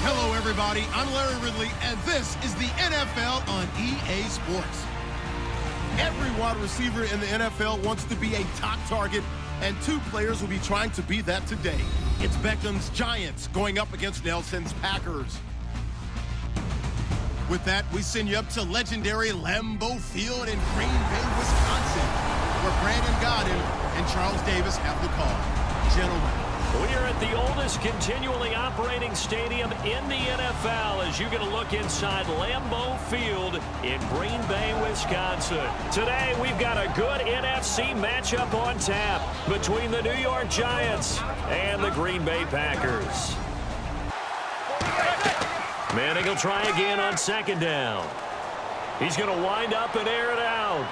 Hello, everybody. I'm Larry Ridley, and this is the NFL on EA Sports. Every wide receiver in the NFL wants to be a top target, and two players will be trying to be that today. It's Beckham's Giants going up against Nelson's Packers. With that, we send you up to legendary Lambeau Field in Green Bay, Wisconsin, where Brandon Gaudin and Charles Davis have the call. Gentlemen. We are at the oldest continually operating stadium in the NFL as you get a look inside Lambeau Field in Green Bay, Wisconsin. Today, we've got a good NFC matchup on tap between the New York Giants and the Green Bay Packers. Manning will try again on second down. He's going to wind up and air it out.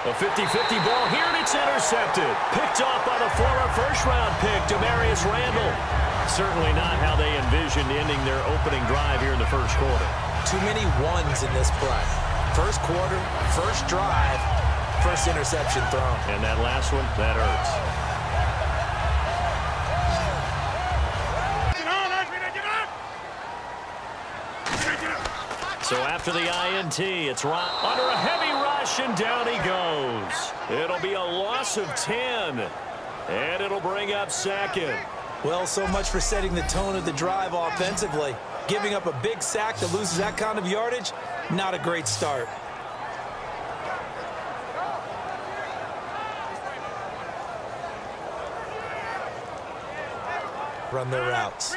A 50-50 ball here, and it's intercepted. Picked off by the former first-round pick, Demarius Randall. Certainly not how they envisioned ending their opening drive here in the first quarter. Too many ones in this play. First quarter, first drive, first interception thrown. And that last one, that hurts. So after the INT, it's under a heavy rush, and down he goes. It'll be a loss of 10, and it'll bring up second. Well, so much for setting the tone of the drive offensively. Giving up a big sack that loses that kind of yardage, not a great start. Run their routes.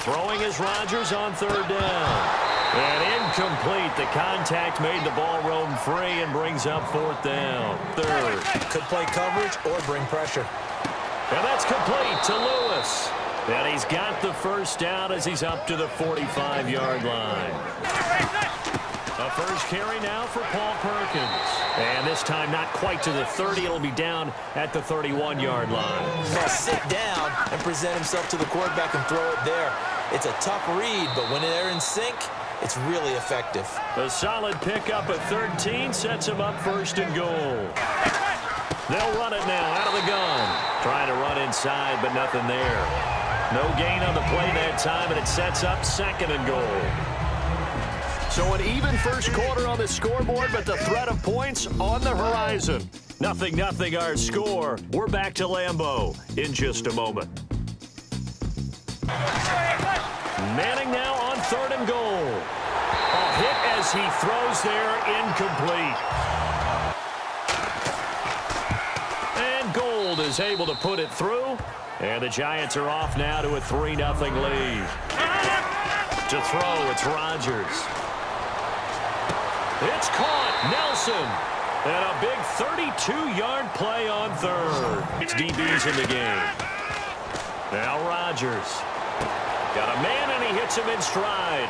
Throwing is Rodgers on third down. And incomplete. The contact made the ball roam free and brings up fourth down. Third. Could play coverage or bring pressure. And that's complete to Lewis. And he's got the first down as he's up to the 45-yard line. A first carry now for Paul Perkins. And this time not quite to the 30. It'll be down at the 31-yard line. Now sit down and present himself to the quarterback and throw it there. It's a tough read, but when they're in sync, it's really effective. A solid pickup at 13 sets him up first and goal. They'll run it now out of the gun. Trying to run inside, but nothing there. No gain on the play that time, and it sets up second and goal. So an even first quarter on the scoreboard, but the threat of points on the horizon. 0-0 our score. We're back to Lambeau in just a moment. Manning now on third and goal. A hit as he throws there, incomplete. And Gold is able to put it through. And the Giants are off now to a 3-0 lead. To throw, it's Rodgers. It's caught. Nelson. And a big 32-yard play on third. It's DBs in the game. Now Rodgers. Got a man, and he hits him in stride.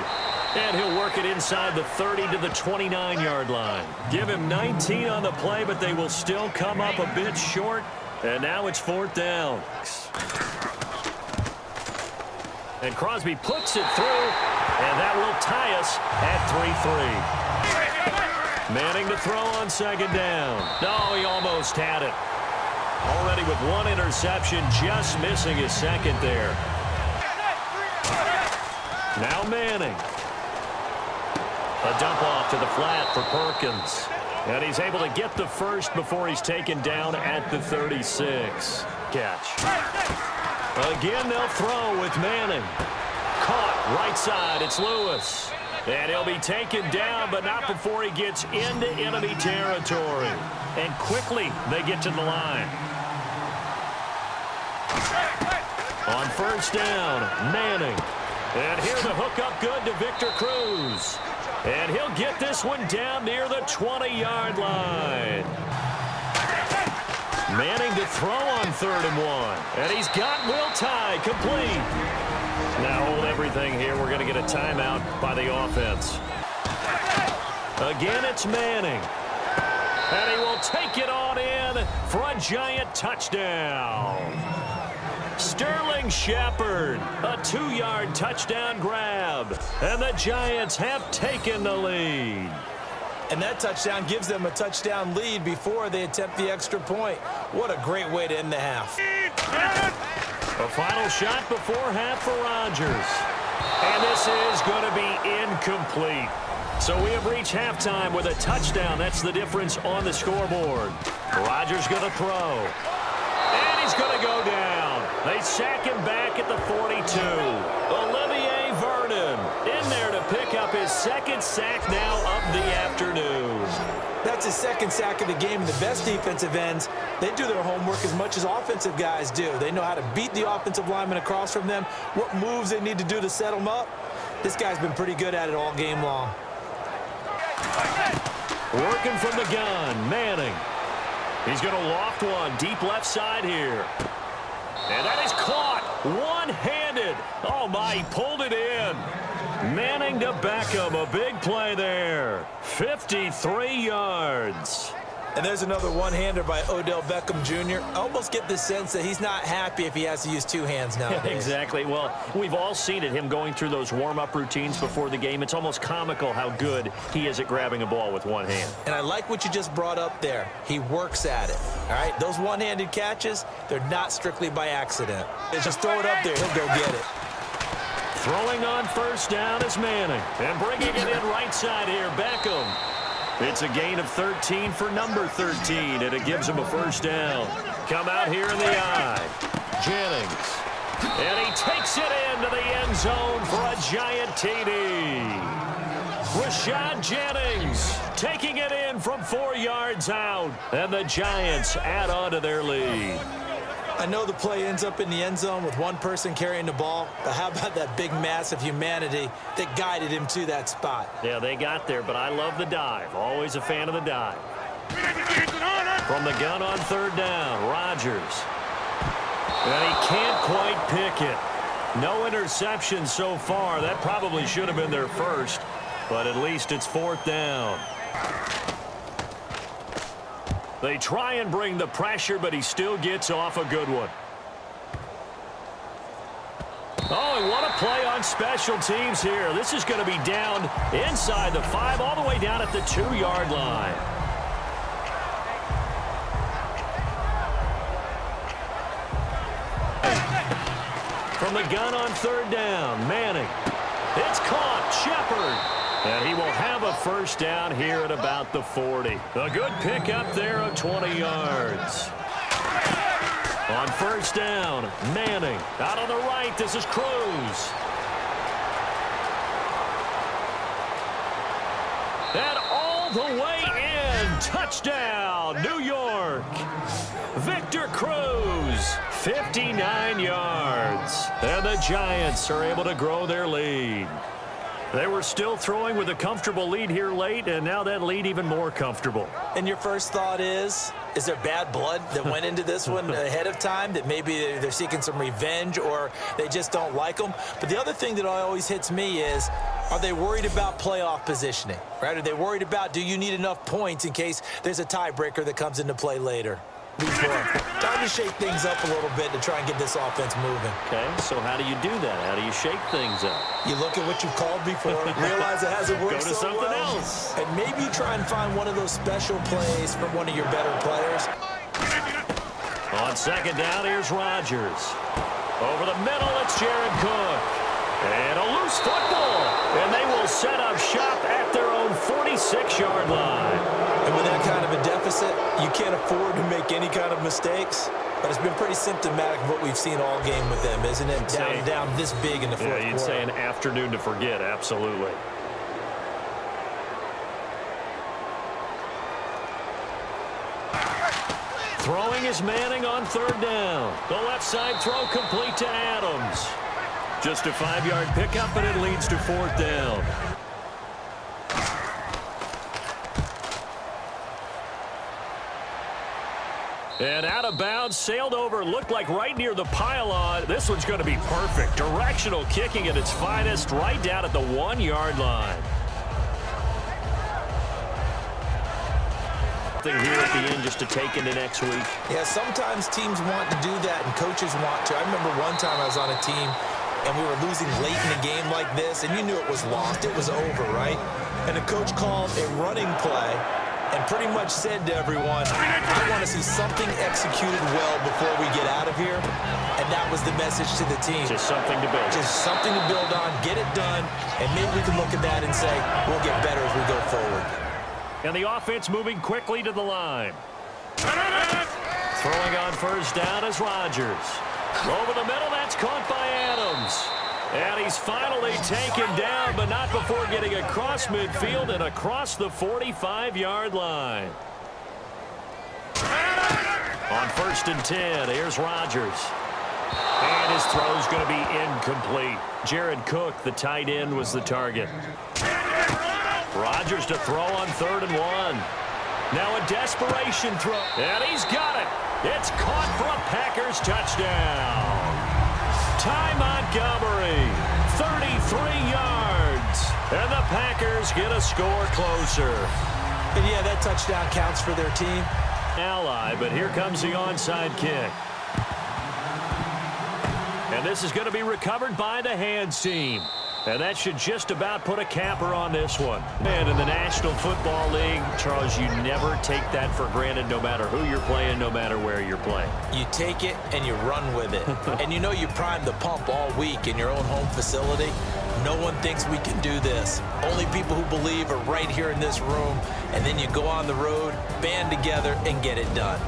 And he'll work it inside the 30 to the 29-yard line. Give him 19 on the play, but they will still come up a bit short. And now it's fourth down. And Crosby puts it through, and that will tie us at 3-3. Manning to throw on second down. No, he almost had it. Already with one interception, just missing his second there. Now Manning. A dump off to the flat for Perkins. And he's able to get the first before he's taken down at the 36. Catch. Again, they'll throw with Manning. Caught right side. It's Lewis. And he'll be taken down, but not before he gets into enemy territory. And quickly, they get to the line. On first down, Manning. And here the hookup good to Victor Cruz. And he'll get this one down near the 20-yard line. Manning to throw on third and one. And he's got Will Tye complete. Now hold everything here. We're going to get a timeout by the offense. Again, it's Manning. And he will take it on in for a Giant touchdown. Sterling Shepard, a 2-yard touchdown grab. And the Giants have taken the lead. And that touchdown gives them a touchdown lead before they attempt the extra point. What a great way to end the half. A final shot before half for Rodgers. And this is going to be incomplete. So we have reached halftime with a touchdown. That's the difference on the scoreboard. Rodgers going to throw. And he's going to go down. They sack him back at the 42. Olivier Vernon in there to pick up his second sack now of the afternoon. That's his second sack of the game. And the best defensive ends, they do their homework as much as offensive guys do. They know how to beat the offensive lineman across from them, what moves they need to do to set them up. This guy's been pretty good at it all game long. Working from the gun, Manning. He's going to loft one deep left side here. And that is caught one-handed. Oh, my, he pulled it in. Manning to Beckham, a big play there. 53 yards. And there's another one-hander by Odell Beckham Jr. I almost get the sense that he's not happy if he has to use two hands nowadays. Exactly. Well, we've all seen it, him going through those warm-up routines before the game. It's almost comical how good he is at grabbing a ball with one hand. And I like what you just brought up there. He works at it. All right, those one-handed catches, they're not strictly by accident. They just throw it up there, he'll go get it. Throwing on first down is Manning. And bringing it in right side here, Beckham. It's a gain of 13 for number 13, and it gives him a first down. Come out here in the eye. Jennings. And he takes it into the end zone for a giant TD. Rashad Jennings taking it in from 4 yards out, and the Giants add on to their lead. I know the play ends up in the end zone with one person carrying the ball, but how about that big mass of humanity that guided him to that spot? Yeah, they got there, but I love the dive. Always a fan of the dive. From the gun on third down, Rodgers. And he can't quite pick it. No interception so far. That probably should have been their first, but at least it's fourth down. They try and bring the pressure, but he still gets off a good one. Oh, and what a play on special teams here. This is going to be down inside the 5, all the way down at the 2-yard line. From the gun on third down, Manning. It's caught, Shepard. And he will have a first down here at about the 40. A good pickup there of 20 yards. On first down, Manning. Out on the right, this is Cruz. And all the way in. Touchdown, New York. Victor Cruz, 59 yards. And the Giants are able to grow their lead. They were still throwing with a comfortable lead here late, and now that lead even more comfortable. And your first thought is there bad blood that went into this one ahead of time, that maybe they're seeking some revenge or they just don't like them? But the other thing that always hits me is, are they worried about playoff positioning, right? Are they worried about, do you need enough points in case there's a tiebreaker that comes into play later? Time to shake things up a little bit to try and get this offense moving. Okay, so how do you do that? How do you shake things up? You look at what you called before, realize it hasn't worked Go to so something well, else. and maybe you try and find one of those special plays from one of your better players. On second down, here's Rodgers. Over the middle, it's Jared Cook. And a loose football. And they will set up shop at their own 46-yard line. And with that kind of a deficit, you can't afford to make any kind of mistakes. But it's been pretty symptomatic of what we've seen all game with them, isn't it? Down this big in the fourth quarter. Yeah, you'd say an afternoon to forget, absolutely. Throwing is Manning on third down. The left side throw complete to Adams. Just a 5-yard pickup, and it leads to fourth down. And out of bounds, sailed over, looked like right near the pylon. This one's going to be perfect. Directional kicking at its finest, right down at the 1-yard line. Here at the end just to take into next week. Yeah, sometimes teams want to do that and coaches want to. I remember one time I was on a team and we were losing late in a game like this, and you knew it was lost. It was over, right? And the coach called a running play, and pretty much said to everyone, I want to see something executed well before we get out of here. And that was the message to the team. Just something to build. Just something to build on, get it done, and maybe we can look at that and say, we'll get better as we go forward. And the offense moving quickly to the line. Throwing on first down is Rodgers. Over the middle, that's caught by Adams. And he's finally taken down, but not before getting across midfield and across the 45-yard line. On 1st and 10, here's Rodgers. And his throw's going to be incomplete. Jared Cook, the tight end, was the target. Rodgers to throw on 3rd and 1. Now a desperation throw. And he's got it. It's caught for a Packers touchdown. Ty Montgomery, 33 yards. And the Packers get a score closer. And yeah, that touchdown counts for their team. Ally, but here comes the onside kick. And this is going to be recovered by the hands team. And that should just about put a capper on this one. And in the National Football League, Charles, you never take that for granted no matter who you're playing, no matter where you're playing. You take it and you run with it. And you know you prime the pump all week in your own home facility. No one thinks we can do this. Only people who believe are right here in this room. And then you go on the road, band together, and get it done.